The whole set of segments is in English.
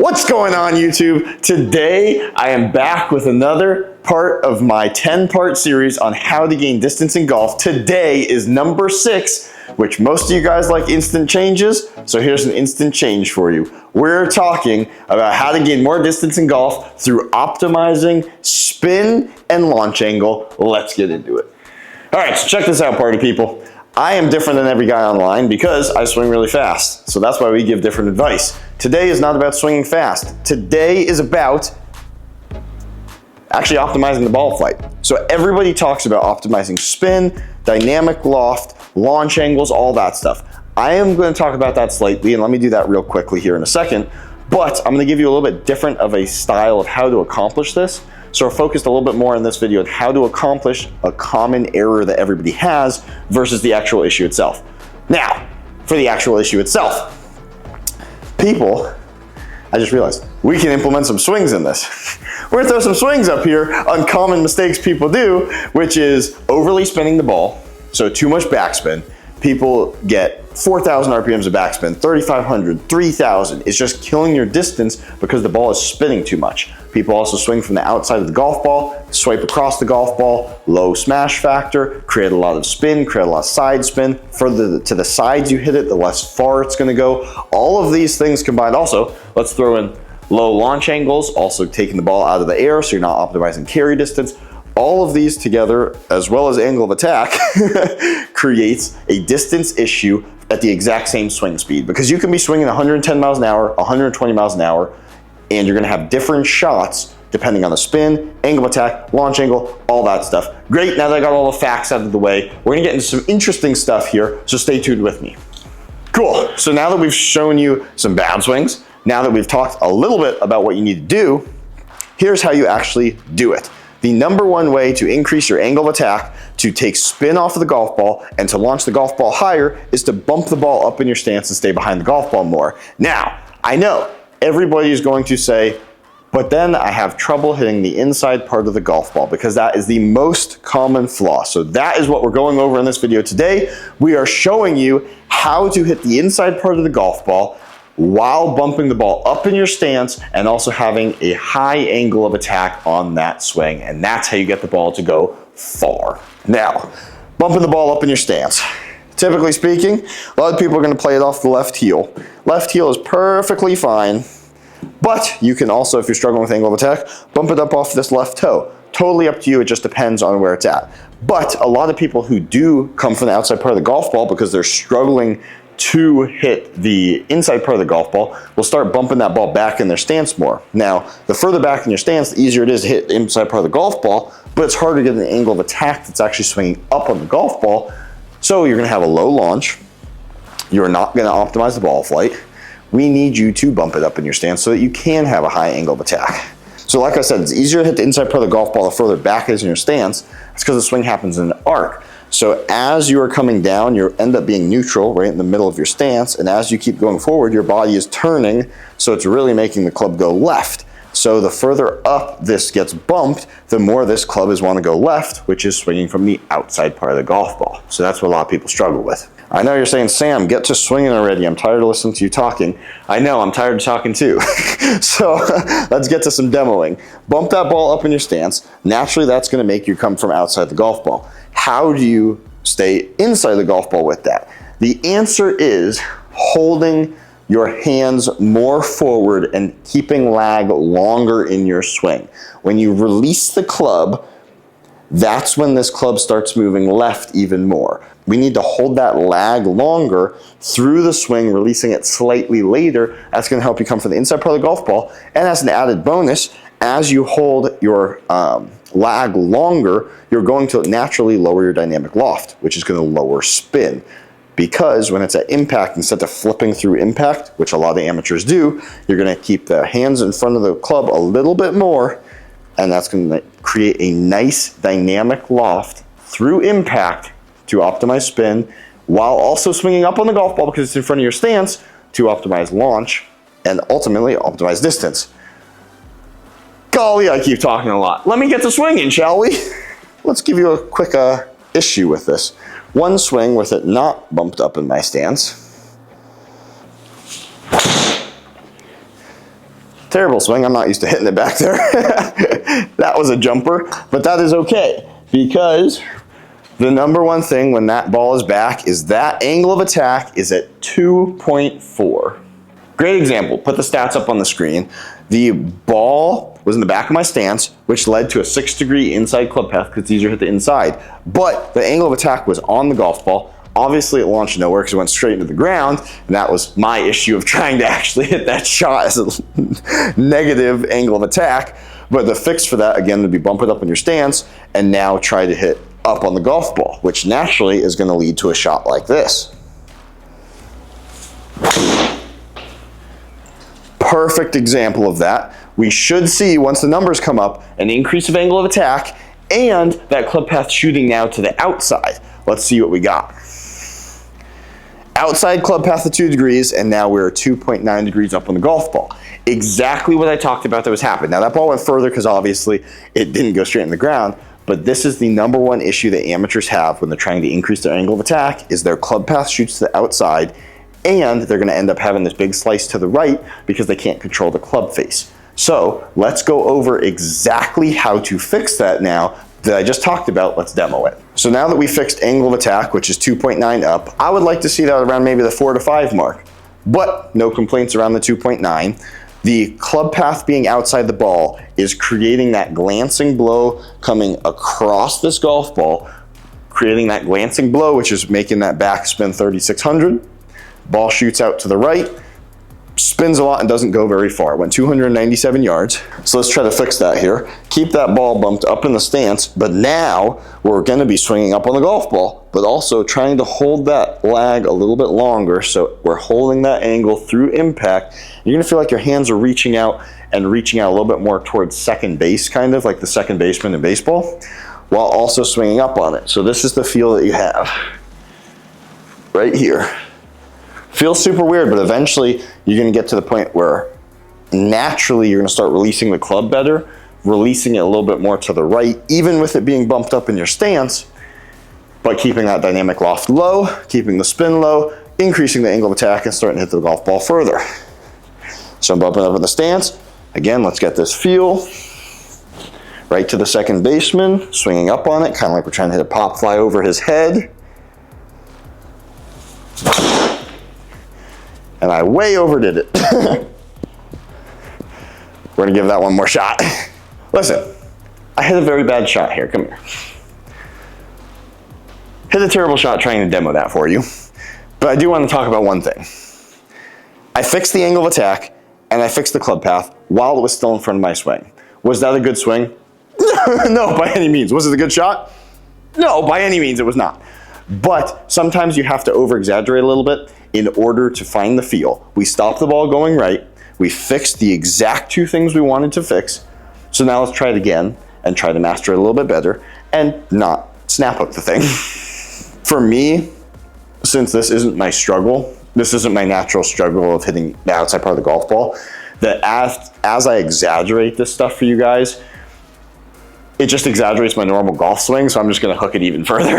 What's going on, YouTube? Today I am back with another part of my 10-part series on how to gain distance in golf. Today is number 6, which most of you guys like instant changes, so here's an instant change for you. We're talking about how to gain more distance in golf through optimizing spin and launch angle. Let's get into it. All right, so check this out, party people. I am different than every guy online because I swing really fast. So that's why we give different advice. Today is not about swinging fast. Today is about actually optimizing the ball flight. So everybody talks about optimizing spin, dynamic loft, launch angles, all that stuff. I am going to talk about that slightly, and let me do that real quickly here in a second. But I'm going to give you a little bit different of a style of how to accomplish this. So we're focused a little bit more in this video on how to accomplish a common error that everybody has versus the actual issue itself. Now, for the actual issue itself, people, I just realized, we can implement some swings in this. We're gonna throw some swings up here on common mistakes people do, which is overly spinning the ball, so too much backspin. People get 4,000 RPMs of backspin, 3,500, 3,000. It's just killing your distance because the ball is spinning too much. People also swing from the outside of the golf ball, swipe across the golf ball, low smash factor, create a lot of spin, create a lot of side spin. Further to the sides you hit it, the less far it's gonna go. All of these things combined. Also, let's throw in low launch angles, also taking the ball out of the air so you're not optimizing carry distance. All of these together, as well as angle of attack, creates a distance issue at the exact same swing speed. Because you can be swinging 110 miles an hour, 120 miles an hour, and you're gonna have different shots depending on the spin, angle of attack, launch angle, all that stuff. Great, now that I got all the facts out of the way, we're gonna get into some interesting stuff here, so stay tuned with me. Cool, so now that we've shown you some bad swings, now that we've talked a little bit about what you need to do, here's how you actually do it. The number one way to increase your angle of attack, to take spin off of the golf ball, and to launch the golf ball higher is to bump the ball up in your stance and stay behind the golf ball more. Now, I know everybody is going to say, but then I have trouble hitting the inside part of the golf ball, because that is the most common flaw. So that is what we're going over in this video today. We are showing you how to hit the inside part of the golf ball while bumping the ball up in your stance and also having a high angle of attack on that swing. And that's how you get the ball to go far. Now, bumping the ball up in your stance. Typically speaking, a lot of people are going to play it off the left heel. Left heel is perfectly fine, but you can also, if you're struggling with angle of attack, bump it up off this left toe. Totally up to you, it just depends on where it's at. But a lot of people who do come from the outside part of the golf ball because they're struggling to hit the inside part of the golf ball will start bumping that ball back in their stance more. Now, the further back in your stance, the easier it is to hit the inside part of the golf ball, but it's hard to get an angle of attack that's actually swinging up on the golf ball. So you're gonna have a low launch. You're not gonna optimize the ball flight. We need you to bump it up in your stance so that you can have a high angle of attack. So like I said, it's easier to hit the inside part of the golf ball the further back it is in your stance. It's because the swing happens in an arc. So as you are coming down, you end up being neutral right in the middle of your stance. And as you keep going forward, your body is turning. So it's really making the club go left. So the further up this gets bumped, the more this club is want to go left, which is swinging from the outside part of the golf ball. So that's what a lot of people struggle with. I know you're saying, Sam, get to swinging already. I'm tired of listening to you talking. I know, I'm tired of talking too. So let's get to some demoing. Bump that ball up in your stance. Naturally, that's going to make you come from outside the golf ball. How do you stay inside the golf ball with that? The answer is holding your hands more forward and keeping lag longer in your swing. When you release the club, that's when this club starts moving left even more. We need to hold that lag longer through the swing, releasing it slightly later. That's going to help you come from the inside part of the golf ball. And as an added bonus, as you hold your lag longer, you're going to naturally lower your dynamic loft, which is going to lower spin. Because when it's at impact, instead of flipping through impact, which a lot of amateurs do, you're going to keep the hands in front of the club a little bit more, and that's going to create a nice dynamic loft through impact to optimize spin, while also swinging up on the golf ball because it's in front of your stance to optimize launch and ultimately optimize distance. Golly, I keep talking a lot. Let me get to swinging, shall we? Let's give you a quick issue with this. One swing with it not bumped up in my stance. Terrible swing. I'm not used to hitting it back there. That was a jumper, but that is okay because the number one thing when that ball is back is that angle of attack is at 2.4. Great example. Put the stats up on the screen. The ball was in the back of my stance, which led to a 6-degree inside club path because it's easier to hit the inside. But the angle of attack was on the golf ball. Obviously, it launched nowhere because it went straight into the ground, and that was my issue of trying to actually hit that shot as a negative angle of attack. But the fix for that, again, would be bump it up in your stance and now try to hit up on the golf ball, which naturally is going to lead to a shot like this. Perfect example of that. We should see, once the numbers come up, an increase of angle of attack and that club path shooting now to the outside. Let's see what we got. Outside club path of 2 degrees, and now we're 2.9 degrees up on the golf ball. Exactly what I talked about that was happening. Now that ball went further because obviously it didn't go straight in the ground, but this is the number one issue that amateurs have when they're trying to increase their angle of attack is their club path shoots to the outside, and they're gonna end up having this big slice to the right because they can't control the club face. So let's go over exactly how to fix that now that I just talked about. Let's demo it. So now that we fixed angle of attack, which is 2.9 up, I would like to see that around maybe the 4 to 5 mark, but no complaints around the 2.9. The club path being outside the ball is creating that glancing blow coming across this golf ball, creating that glancing blow, which is making that backspin 3,600. Ball shoots out to the right, spins a lot and doesn't go very far. It went 297 yards. So let's try to fix that here. Keep that ball bumped up in the stance, but now we're gonna be swinging up on the golf ball, but also trying to hold that lag a little bit longer. So we're holding that angle through impact. You're gonna feel like your hands are reaching out and reaching out a little bit more towards second base, kind of like the second baseman in baseball, while also swinging up on it. So this is the feel that you have right here. Feels super weird, but eventually you're gonna get to the point where naturally you're gonna start releasing the club better, releasing it a little bit more to the right, even with it being bumped up in your stance, but keeping that dynamic loft low, keeping the spin low, increasing the angle of attack and starting to hit the golf ball further. So I'm bumping up in the stance. Again, let's get this feel. Right to the second baseman, swinging up on it, kind of like we're trying to hit a pop fly over his head. And I way overdid it. We're gonna give that one more shot. Listen, I hit a very bad shot here, come here. Hit a terrible shot trying to demo that for you. But I do want to talk about one thing. I fixed the angle of attack and I fixed the club path while it was still in front of my swing. Was that a good swing? No, by any means. Was it a good shot? No, by any means it was not. But sometimes you have to over-exaggerate a little bit in order to find the feel. We stopped the ball going right. We fixed the exact 2 things we wanted to fix. So now let's try it again and try to master it a little bit better and not snap hook the thing. For me, since this isn't my struggle, this isn't my natural struggle of hitting the outside part of the golf ball, that as I exaggerate this stuff for you guys, it just exaggerates my normal golf swing, so I'm just gonna hook it even further.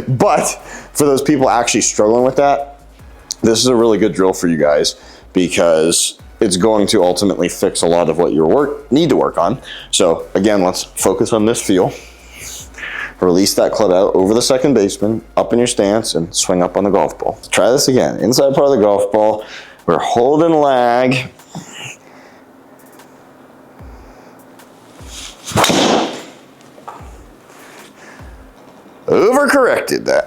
But for those people actually struggling with that, this is a really good drill for you guys because it's going to ultimately fix a lot of what you need to work on. So again, let's focus on this feel. Release that club out over the second baseman, up in your stance, and swing up on the golf ball. Let's try this again. Inside part of the golf ball, we're holding lag. Overcorrected that.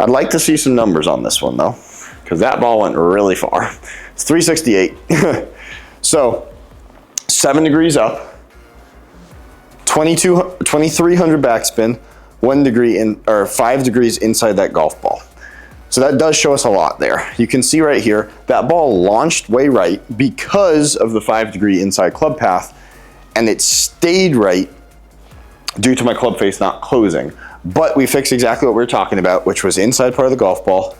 I'd like to see some numbers on this one though, because that ball went really far. It's 368. So 7 degrees up, 2300 backspin, 1 degree in, or 5 degrees inside that golf ball. So that does show us a lot there. You can see right here, that ball launched way right because of the 5 degree inside club path, and it stayed right due to my club face not closing. But we fixed exactly what we were talking about, which was inside part of the golf ball,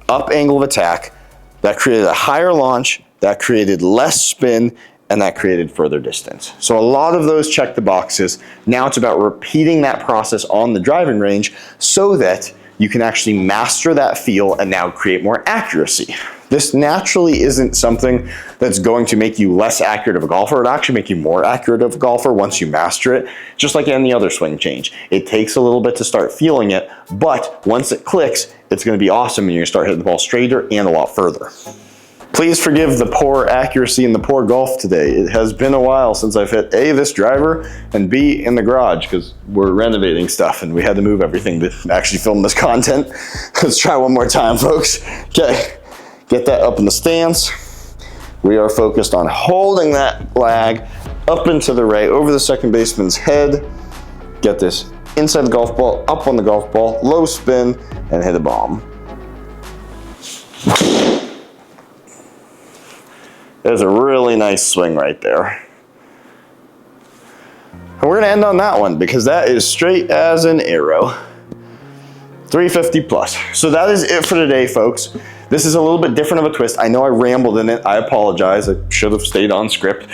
up angle of attack. That created a higher launch, that created less spin, and that created further distance. So a lot of those check the boxes. Now it's about repeating that process on the driving range so that you can actually master that feel and now create more accuracy. This naturally isn't something that's going to make you less accurate of a golfer. It'll actually make you more accurate of a golfer once you master it, just like any other swing change. It takes a little bit to start feeling it, but once it clicks, it's gonna be awesome and you're gonna start hitting the ball straighter and a lot further. Please forgive the poor accuracy and the poor golf today. It has been a while since I've hit A, this driver, and B, in the garage, because we're renovating stuff and we had to move everything to actually film this content. Let's try one more time, folks. Okay, get that up in the stance. We are focused on holding that lag up and to the right, over the second baseman's head. Get this inside the golf ball, up on the golf ball, low spin, and hit a bomb. There's a really nice swing right there. And we're gonna end on that one because that is straight as an arrow. 350 plus. So that is it for today, folks. This is a little bit different of a twist. I know I rambled in it. I apologize. I should have stayed on script,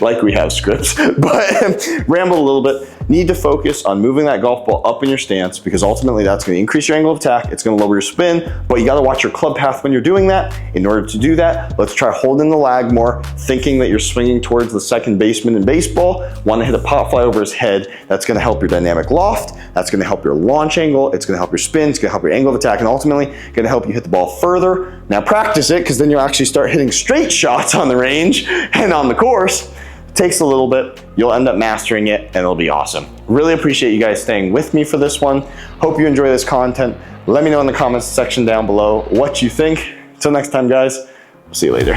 like we have scripts, but rambled a little bit. Need to focus on moving that golf ball up in your stance because ultimately that's going to increase your angle of attack. It's going to lower your spin, but you got to watch your club path when you're doing that. In order to do that, let's try holding the lag more, thinking that you're swinging towards the second baseman in baseball. Want to hit a pop fly over his head. That's going to help your dynamic loft. That's going to help your launch angle. It's going to help your spin. It's going to help your angle of attack, and ultimately going to help you hit the ball further. Now practice it because then you'll actually start hitting straight shots on the range and on the course. It takes a little bit. You'll end up mastering it and it'll be awesome. Really appreciate you guys staying with me for this one. Hope you enjoy this content. Let me know in the comments section down below what you think. Until next time, guys, we'll see you later.